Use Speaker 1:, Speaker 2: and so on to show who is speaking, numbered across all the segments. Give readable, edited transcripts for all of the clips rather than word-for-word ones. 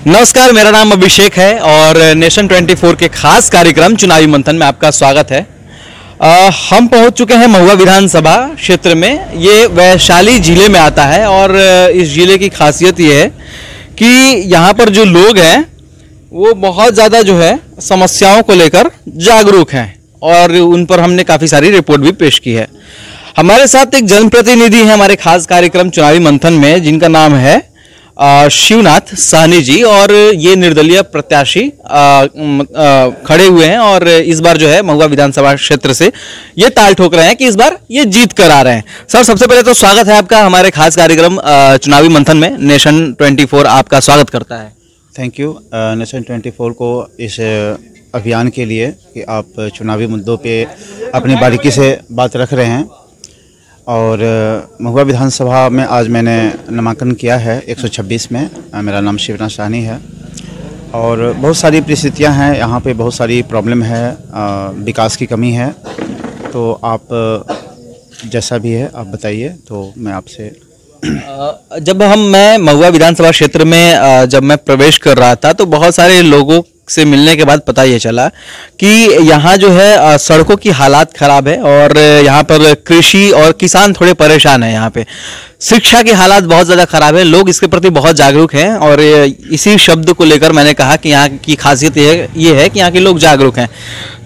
Speaker 1: नमस्कार, मेरा नाम अभिषेक है और नेशन 24 के खास कार्यक्रम चुनावी मंथन में आपका स्वागत है। हम पहुंच चुके हैं महुआ विधानसभा क्षेत्र में। ये वैशाली जिले में आता है और इस जिले की खासियत ये है कि यहाँ पर जो लोग हैं वो बहुत ज़्यादा जो है समस्याओं को लेकर जागरूक हैं और उन पर हमने काफ़ी सारी रिपोर्ट भी पेश की है। हमारे साथ एक जनप्रतिनिधि है हमारे खास कार्यक्रम चुनावी मंथन में, जिनका नाम है शिवनाथ साहनी जी, और ये निर्दलीय प्रत्याशी खड़े हुए हैं और इस बार जो है महुआ विधानसभा क्षेत्र से ये ताल ठोक रहे हैं कि इस बार ये जीत कर आ रहे हैं। सर, सबसे पहले तो स्वागत है आपका हमारे खास कार्यक्रम चुनावी मंथन में। नेशन 24 आपका स्वागत करता है।
Speaker 2: थैंक यू नेशन 24 को इस अभियान के लिए कि आप चुनावी मुद्दों पे अपनी बारीकी से बात रख रहे हैं। और महुआ विधानसभा में आज मैंने नामांकन किया है 126 में। मेरा नाम शिवनाथ साहनी है और बहुत सारी परिस्थितियां हैं यहाँ पे, बहुत सारी प्रॉब्लम है, विकास की कमी है। तो आप जैसा भी है आप बताइए, तो मैं आपसे
Speaker 1: मैं महुआ विधानसभा क्षेत्र में जब मैं प्रवेश कर रहा था तो बहुत सारे लोगों से मिलने के बाद पता ये चला कि यहाँ जो है सड़कों की हालात खराब है और यहाँ पर कृषि और किसान थोड़े परेशान हैं। यहाँ पे शिक्षा की हालात बहुत ज़्यादा खराब है, लोग इसके प्रति बहुत जागरूक हैं और इसी शब्द को लेकर मैंने कहा कि यहाँ की खासियत ये है कि यहाँ के लोग जागरूक हैं।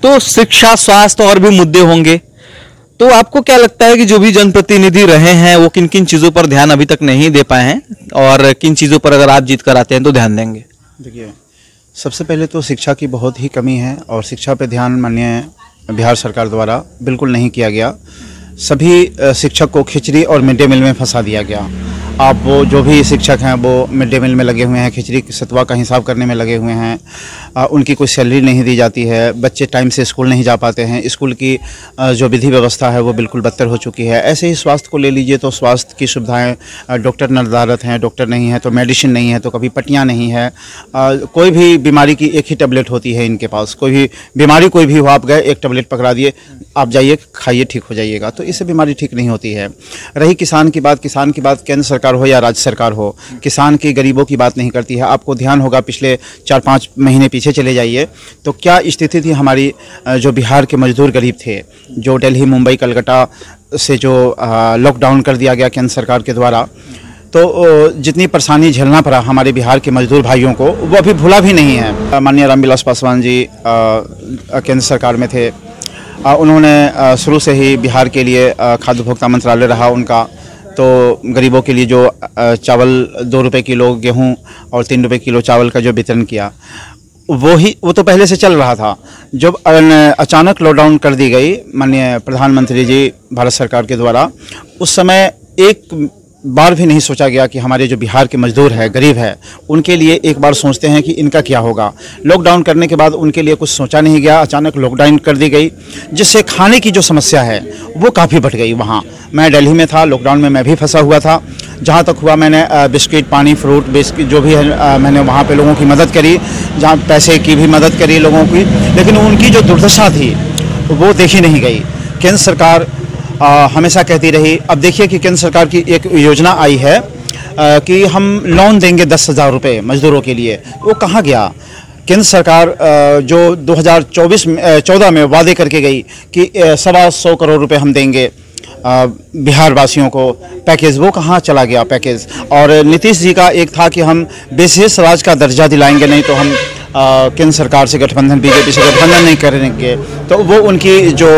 Speaker 1: तो शिक्षा, स्वास्थ्य और भी मुद्दे होंगे। तो आपको क्या लगता है कि जो भी जनप्रतिनिधि रहे हैं वो किन किन चीज़ों पर ध्यान अभी तक नहीं दे पाए हैं और किन चीज़ों पर अगर आप जीत कर आते हैं तो ध्यान देंगे?
Speaker 2: देखिए, सबसे पहले तो शिक्षा की बहुत ही कमी है और शिक्षा पे ध्यान माननीय बिहार सरकार द्वारा बिल्कुल नहीं किया गया। सभी शिक्षक को खिचड़ी और मिड डे मील में फंसा दिया गया। आप वो जो भी शिक्षक हैं वो मिड डे मील में लगे हुए हैं, खिचड़ी सतुआ का हिसाब करने में लगे हुए हैं। उनकी कोई सैलरी नहीं दी जाती है, बच्चे टाइम से स्कूल नहीं जा पाते हैं, स्कूल की जो विधि व्यवस्था है वो बिल्कुल बदतर हो चुकी है। ऐसे ही स्वास्थ्य को ले लीजिए तो स्वास्थ्य की सुविधाएं, डॉक्टर निर्धारित हैं, डॉक्टर नहीं है तो मेडिसिन नहीं है, तो कभी पट्टियाँ नहीं है। कोई भी बीमारी की एक ही टैबलेट होती है इनके पास। कोई भी बीमारी कोई भी हो, आप गए एक टैबलेट पकड़ा दिए, आप जाइए खाइए ठीक हो जाइएगा, तो इससे बीमारी ठीक नहीं होती है। रही किसान की बात केंद्र सरकार हो या राज्य सरकार हो, किसान की गरीबों की बात नहीं करती है। आपको ध्यान होगा पिछले 4-5 महीने पीछे चले जाइए तो क्या स्थिति थी हमारी, जो बिहार के मजदूर गरीब थे, जो दिल्ली, मुंबई, कलकत्ता से जो लॉकडाउन कर दिया गया केंद्र सरकार के द्वारा, तो जितनी परेशानी झेलना पड़ा हमारे बिहार के मजदूर भाइयों को, वो अभी भूला भी नहीं है। माननीय रामविलास पासवान जी केंद्र सरकार में थे, उन्होंने शुरू से ही बिहार के लिए खाद्य उपभोक्ता मंत्रालय रहा उनका। तो गरीबों के लिए जो चावल 2 रुपये किलो गेहूं और 3 रुपये किलो चावल का जो वितरण किया, वो तो पहले से चल रहा था। जब अचानक लॉकडाउन कर दी गई माननीय प्रधानमंत्री जी भारत सरकार के द्वारा, उस समय एक बार भी नहीं सोचा गया कि हमारे जो बिहार के मजदूर है, गरीब है, उनके लिए एक बार सोचते हैं कि इनका क्या होगा। लॉकडाउन करने के बाद उनके लिए कुछ सोचा नहीं गया, अचानक लॉकडाउन कर दी गई, जिससे खाने की जो समस्या है वो काफ़ी बढ़ गई। वहाँ मैं दिल्ली में था, लॉकडाउन में मैं भी फंसा हुआ था। जहाँ तक हुआ मैंने बिस्किट, पानी, फ्रूट, बिस्किट जो भी है मैंने वहाँ पे लोगों की मदद करी, जहाँ पैसे की भी मदद करी लोगों की, लेकिन उनकी जो दुर्दशा थी वो देखी नहीं गई। केंद्र सरकार हमेशा कहती रही। अब देखिए कि केंद्र सरकार की एक योजना आई है कि हम लोन देंगे 10,000 रुपये मजदूरों के लिए, वो कहाँ गया? केंद्र सरकार जो 2014 में वादे करके गई कि 125 करोड़ रुपए हम देंगे बिहार वासियों को पैकेज, वो कहाँ चला गया पैकेज? और नीतीश जी का एक था कि हम विशेष राज्य का दर्जा दिलाएंगे, नहीं तो हम केंद्र सरकार से गठबंधन, बीजेपी से गठबंधन नहीं करेंगे। तो वो उनकी जो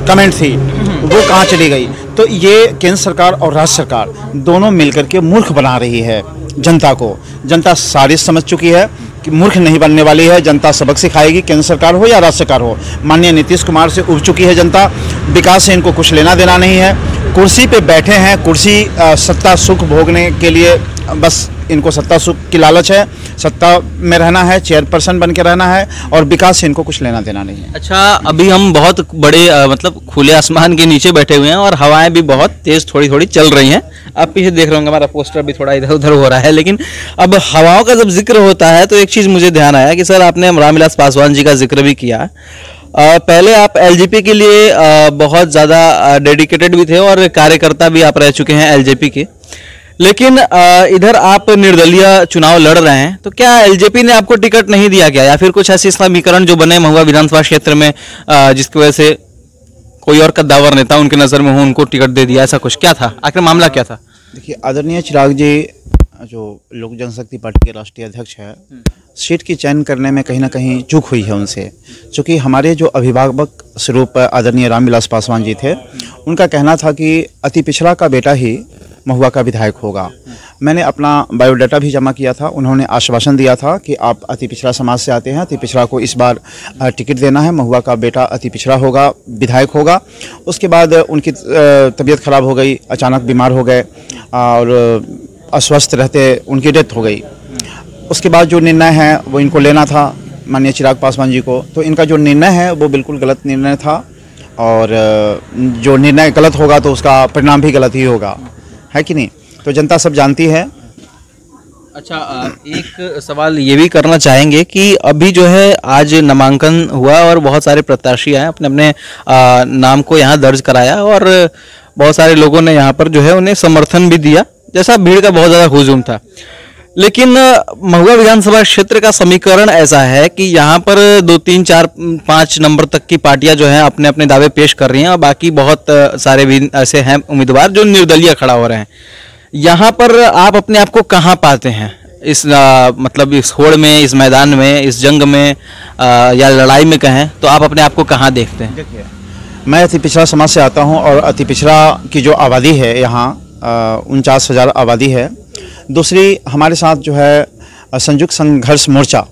Speaker 2: कमेंट थी वो कहाँ चली गई? तो ये केंद्र सरकार और राज्य सरकार दोनों मिलकर के मूर्ख बना रही है जनता को। जनता सारी समझ चुकी है कि मूर्ख नहीं बनने वाली है, जनता सबक सिखाएगी, केंद्र सरकार हो या राज्य सरकार हो। माननीय नीतीश कुमार से उब चुकी है जनता, विकास से इनको कुछ लेना देना नहीं है। कुर्सी पे बैठे हैं, कुर्सी सत्ता सुख भोगने के लिए, बस इनको सत्ता सुख की लालच है, सत्ता में रहना है, चेयरपर्सन बन के रहना है, और विकास से इनको कुछ लेना देना नहीं है।
Speaker 1: अच्छा, अभी हम बहुत बड़े मतलब खुले आसमान के नीचे बैठे हुए हैं और हवाएं भी बहुत तेज थोड़ी थोड़ी चल रही हैं। आप पीछे देख रहे होंगे, हमारा पोस्टर भी थोड़ा इधर उधर हो रहा है। लेकिन अब हवाओं का जब जिक्र होता है तो एक चीज़ मुझे ध्यान आया कि सर आपने रामविलास पासवान जी का जिक्र भी किया। पहले आप एलजेपी के लिए बहुत ज़्यादा डेडिकेटेड भी थे और कार्यकर्ता भी आप रह चुके हैं एलजेपी के। लेकिन इधर आप निर्दलीय चुनाव लड़ रहे हैं, तो क्या एलजेपी ने आपको टिकट नहीं दिया गया, या फिर कुछ ऐसे समीकरण जो बने महुआ विधानसभा क्षेत्र में जिसकी वजह से कोई और कद्दावर नेता उनकी नज़र में हो उनको टिकट दे दिया, ऐसा कुछ क्या था, आखिर मामला क्या था?
Speaker 2: देखिए, आदरणीय चिराग जी जो लोक जनशक्ति पार्टी के राष्ट्रीय अध्यक्ष है, सीट की चयन करने में कहीं ना कहीं चूक हुई है उनसे। चूँकि हमारे जो अभिभावक स्वरूप आदरणीय रामविलास पासवान जी थे, उनका कहना था कि अति पिछड़ा का बेटा ही महुआ का विधायक होगा। मैंने अपना बायोडाटा भी जमा किया था। उन्होंने आश्वासन दिया था कि आप अति पिछड़ा समाज से आते हैं, अति पिछड़ा को इस बार टिकट देना है, महुआ का बेटा अति पिछड़ा होगा, विधायक होगा। उसके बाद उनकी तबीयत खराब हो गई, अचानक बीमार हो गए और अस्वस्थ रहते उनकी डेथ हो गई। उसके बाद जो निर्णय है वो इनको लेना था माननीय चिराग पासवान जी को, तो इनका जो निर्णय है वो बिल्कुल गलत निर्णय था, और जो निर्णय गलत होगा तो उसका परिणाम भी गलत ही होगा, है कि नहीं? तो जनता सब जानती है।
Speaker 1: अच्छा, एक सवाल ये भी करना चाहेंगे कि अभी जो है आज नामांकन हुआ और बहुत सारे प्रत्याशी आए, अपने अपने नाम को यहाँ दर्ज कराया, और बहुत सारे लोगों ने यहाँ पर जो है उन्हें समर्थन भी दिया, जैसा भीड़ का बहुत ज़्यादा हुजूम था। लेकिन महुआ विधानसभा क्षेत्र का समीकरण ऐसा है कि यहाँ पर 2, 3, 4, 5 नंबर तक की पार्टियां जो हैं अपने अपने दावे पेश कर रही हैं, और बाकी बहुत सारे भी ऐसे हैं उम्मीदवार जो निर्दलीय खड़ा हो रहे हैं। यहाँ पर आप अपने आप को कहाँ पाते हैं इस मतलब इस होड़ में, इस मैदान में, इस जंग में या लड़ाई में कहें, तो आप अपने आप को कहाँ देखते हैं?
Speaker 2: देखिए, मैं अति पिछड़ा समाज से आता हूँ, और अति पिछड़ा की जो आबादी है यहाँ 49,000 आबादी है। दूसरी, हमारे साथ जो है संयुक्त संघर्ष मोर्चा,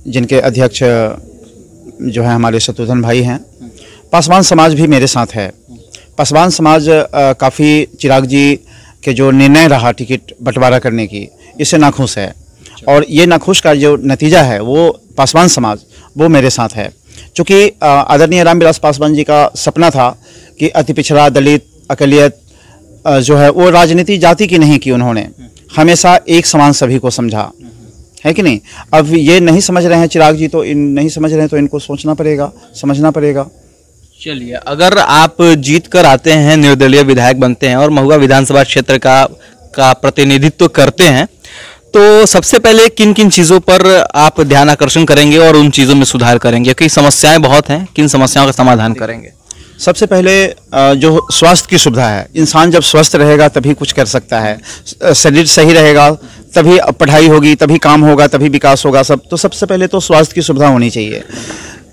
Speaker 2: जिनके अध्यक्ष जो है हमारे शत्रुघ्न भाई हैं। पासवान समाज भी मेरे साथ है। पासवान समाज काफ़ी चिराग जी के जो निर्णय रहा टिकट बंटवारा करने की, इससे नाखुश है, और ये नाखुश का जो नतीजा है वो पासवान समाज वो मेरे साथ है। चूँकि आदरणीय रामविलास पासवान जी का सपना था कि अति पिछड़ा, दलित, अकलियत जो है वो राजनीति जाति की नहीं की, उन्होंने हमेशा एक समान सभी को समझा, है कि नहीं? अब ये नहीं समझ रहे हैं चिराग जी, तो नहीं समझ रहे हैं, तो इनको सोचना पड़ेगा, समझना पड़ेगा।
Speaker 1: चलिए, अगर आप जीत कर आते हैं, निर्दलीय विधायक बनते हैं और महुआ विधानसभा क्षेत्र का प्रतिनिधित्व करते हैं, तो सबसे पहले किन किन चीज़ों पर आप ध्यान आकर्षण करेंगे और उन चीज़ों में सुधार करेंगे? क्योंकि समस्याएं बहुत हैं, किन समस्याओं का समाधान करेंगे?
Speaker 2: सबसे पहले जो स्वास्थ्य की सुविधा है, इंसान जब स्वस्थ रहेगा तभी कुछ कर सकता है। शरीर सही रहेगा तभी पढ़ाई होगी, तभी काम होगा, तभी विकास होगा सब। तो सबसे पहले तो स्वास्थ्य की सुविधा होनी चाहिए,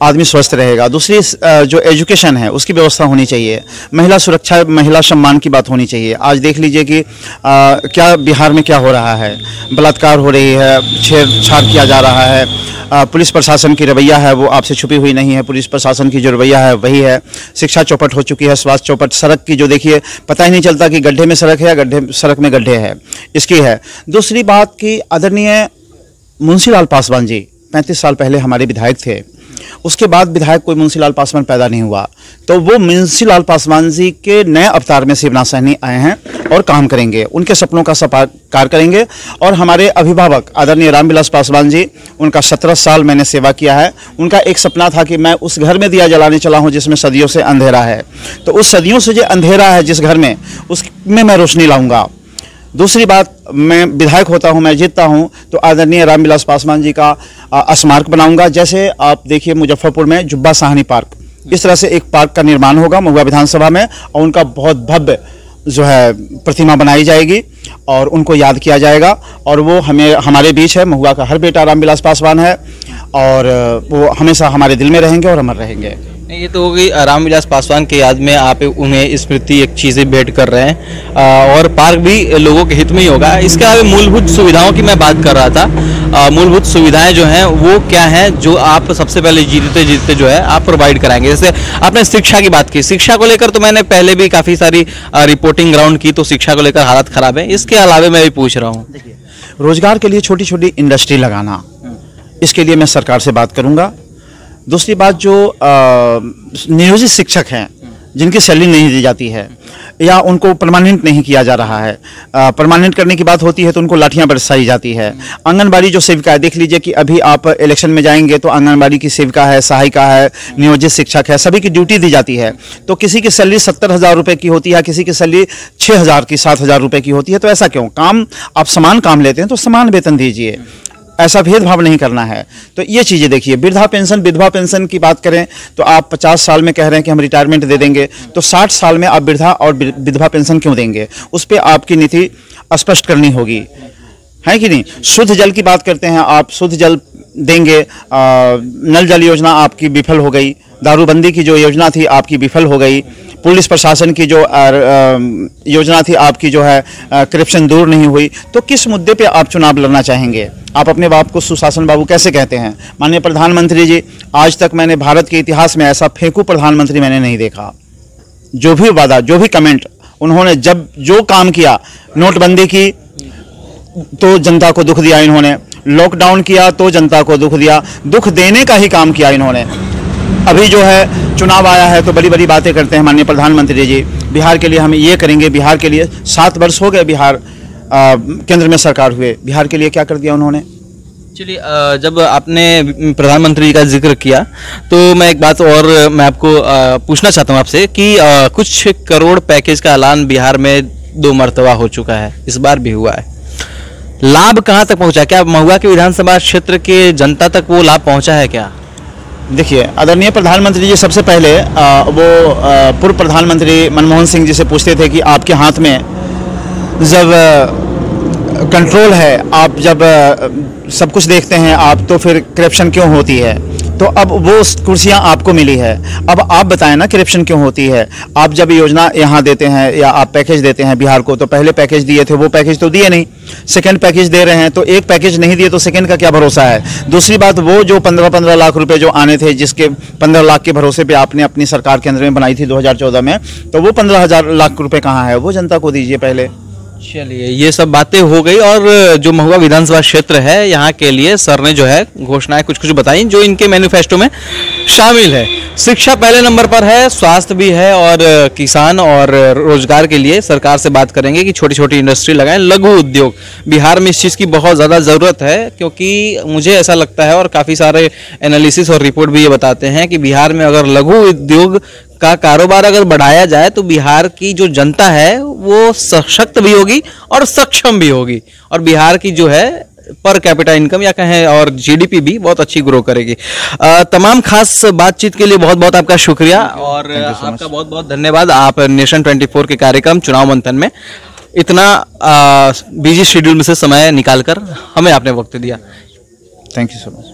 Speaker 2: आदमी स्वस्थ रहेगा। दूसरी, जो एजुकेशन है उसकी व्यवस्था होनी चाहिए। महिला सुरक्षा, महिला सम्मान की बात होनी चाहिए। आज देख लीजिए कि क्या बिहार में क्या हो रहा है, बलात्कार हो रही है, छेड़छाड़ किया जा रहा है। पुलिस प्रशासन की रवैया है वो आपसे छुपी हुई नहीं है, पुलिस प्रशासन की जो रवैया है वही है। शिक्षा चौपट हो चुकी है, स्वास्थ्य चौपट, सड़क की जो देखिए पता ही नहीं चलता कि गड्ढे में सड़क है या गड्ढे सड़क में गड्ढे है, इसकी है। दूसरी बात कि आदरणीय मुंशीलाल पासवान जी 35 साल पहले हमारे विधायक थे, उसके बाद विधायक कोई मुंशीलाल पासवान पैदा नहीं हुआ, तो वो मुंशीलाल पासवान जी के नए अवतार में शिवनाथ सहनी आए हैं और काम करेंगे, उनके सपनों का साकार करेंगे। और हमारे अभिभावक आदरणीय रामविलास पासवान जी, उनका 17 साल मैंने सेवा किया है। उनका एक सपना था कि मैं उस घर में दिया जलाने चला हूँ जिसमें सदियों से अंधेरा है, तो उस सदियों से जो अंधेरा है जिस घर में, उसमें मैं रोशनी लाऊंगा। दूसरी बात, मैं विधायक होता हूं, मैं जीतता हूं, तो आदरणीय रामविलास पासवान जी का स्मारक बनाऊंगा। जैसे आप देखिए मुजफ्फरपुर में जुब्बा साहनी पार्क, इस तरह से एक पार्क का निर्माण होगा महुआ विधानसभा में, और उनका बहुत भव्य जो है प्रतिमा बनाई जाएगी और उनको याद किया जाएगा। और वो हमारे बीच है, महुआ का हर बेटा रामविलास पासवान है, और वो हमेशा हमारे दिल में रहेंगे और अमर रहेंगे।
Speaker 1: ये तो होगी रामविलास पासवान के याद में आप उन्हें स्मृति एक चीज़ें भेंट कर रहे हैं, और पार्क भी लोगों के हित में ही होगा। इसके अलावा मूलभूत सुविधाओं की मैं बात कर रहा था। मूलभूत सुविधाएं जो हैं वो क्या हैं जो आप सबसे पहले जीतते जो है आप प्रोवाइड कराएंगे? जैसे आपने शिक्षा की बात की, शिक्षा को लेकर तो मैंने पहले भी काफ़ी सारी रिपोर्टिंग ग्राउंड की, तो शिक्षा को लेकर हालत ख़राब है। इसके अलावा मैं भी पूछ रहा हूँ,
Speaker 2: रोजगार के लिए छोटी छोटी इंडस्ट्री लगाना, इसके लिए मैं सरकार से बात करूँगा। दूसरी बात, जो नियोजित शिक्षक हैं जिनकी सैलरी नहीं दी जाती है या उनको परमानेंट नहीं किया जा रहा है। परमानेंट करने की बात होती है तो उनको लाठियां बरसाई जाती है। आंगनबाड़ी जो सेविका है, देख लीजिए कि अभी आप इलेक्शन में जाएंगे तो आंगनबाड़ी की सेविका है, सहायिका है, नियोजित शिक्षक है, सभी की ड्यूटी दी जाती है। तो किसी की सैलरी 70,000 रुपये की होती है, किसी की सैलरी 6,000 की 7,000 रुपये की होती है। तो ऐसा क्यों? काम आप समान काम लेते हैं तो समान वेतन दीजिए, ऐसा भेदभाव नहीं करना है। तो ये चीज़ें देखिए, वृद्धा पेंशन, विधवा पेंशन की बात करें तो आप 50 साल में कह रहे हैं कि हम रिटायरमेंट दे देंगे, तो 60 साल में आप वृद्धा और विधवा पेंशन क्यों देंगे? उस पर आपकी नीति स्पष्ट करनी होगी, है कि नहीं? शुद्ध जल की बात करते हैं, आप शुद्ध जल देंगे, नल जल योजना आपकी विफल हो गई, दारूबंदी की जो योजना थी आपकी विफल हो गई, पुलिस प्रशासन की जो योजना थी आपकी जो है करप्शन दूर नहीं हुई। तो किस मुद्दे पे आप चुनाव लड़ना चाहेंगे? आप अपने बाप को सुशासन बाबू कैसे कहते हैं? माननीय प्रधानमंत्री जी, आज तक मैंने भारत के इतिहास में ऐसा फेंकू प्रधानमंत्री मैंने नहीं देखा। जो भी वादा, जो भी कमेंट उन्होंने जब जो काम किया, नोटबंदी की तो जनता को दुख दिया इन्होंने, लॉकडाउन किया तो जनता को दुख दिया, दुख देने का ही काम किया इन्होंने। अभी जो है चुनाव आया है तो बड़ी बड़ी बातें करते हैं माननीय प्रधानमंत्री जी, बिहार के लिए हम ये करेंगे, बिहार के लिए 7 वर्ष हो गए बिहार केंद्र में सरकार हुए, बिहार के लिए क्या कर दिया उन्होंने?
Speaker 1: चलिए, जब आपने प्रधानमंत्री जी का जिक्र किया तो मैं एक बात और मैं आपको पूछना चाहता हूँ आपसे कि कुछ करोड़ पैकेज का ऐलान बिहार में 2 मरतबा हो चुका है, इस बार भी हुआ है। लाभ कहाँ तक पहुँचा? क्या महुआ के विधानसभा क्षेत्र के जनता तक वो लाभ पहुँचा है क्या?
Speaker 2: देखिए, आदरणीय प्रधानमंत्री जी सबसे पहले वो पूर्व प्रधानमंत्री मनमोहन सिंह जी से पूछते थे कि आपके हाथ में जब कंट्रोल है, आप जब सब कुछ देखते हैं आप, तो फिर करप्शन क्यों होती है? तो अब वो कुर्सियां आपको मिली है, अब आप बताएं ना करप्शन क्यों होती है? आप जब योजना यहाँ देते हैं या आप पैकेज देते हैं बिहार को, तो पहले पैकेज दिए थे वो पैकेज तो दिए नहीं, सेकंड पैकेज दे रहे हैं तो एक पैकेज नहीं दिए तो सेकंड का क्या भरोसा है? दूसरी बात, वो जो 15-15 लाख रुपए जो आने थे, जिसके 15 लाख के भरोसे पे आपने अपनी सरकार केंद्र में बनाई थी 2014 में, तो वो 15,000 लाख रुपए कहाँ है? वो जनता को दीजिए पहले।
Speaker 1: चलिए, ये सब बातें हो गई। और जो महुआ विधानसभा क्षेत्र है, यहाँ के लिए सर ने जो है घोषणाएं कुछ कुछ बताई जो इनके मैनिफेस्टो में शामिल है। शिक्षा पहले नंबर पर है, स्वास्थ्य भी है, और किसान और रोजगार के लिए सरकार से बात करेंगे कि छोटी छोटी इंडस्ट्री लगाएं, लघु उद्योग। बिहार में इस चीज़ की बहुत ज़्यादा ज़रूरत है, क्योंकि मुझे ऐसा लगता है और काफ़ी सारे एनालिसिस और रिपोर्ट भी ये बताते हैं कि बिहार में अगर लघु उद्योग का कारोबार अगर बढ़ाया जाए तो बिहार की जो जनता है वो सशक्त भी होगी और सक्षम भी होगी, और बिहार की जो है पर कैपिटा इनकम या कहें और जीडीपी भी बहुत अच्छी ग्रो करेगी। तमाम खास बातचीत के लिए बहुत बहुत आपका शुक्रिया और आपका बहुत बहुत धन्यवाद। आप नेशन 24 के कार्यक्रम चुनाव मंथन में इतना बिजी शेड्यूल में से समय निकालकर हमें आपने वक्त दिया।
Speaker 2: Thank you so much.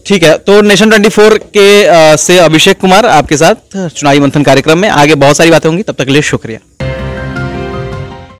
Speaker 1: ठीक है, तो नेशन 24 के से अभिषेक कुमार आपके साथ चुनावी मंथन कार्यक्रम में। आगे बहुत सारी बातें होंगी, तब तक के लिए शुक्रिया।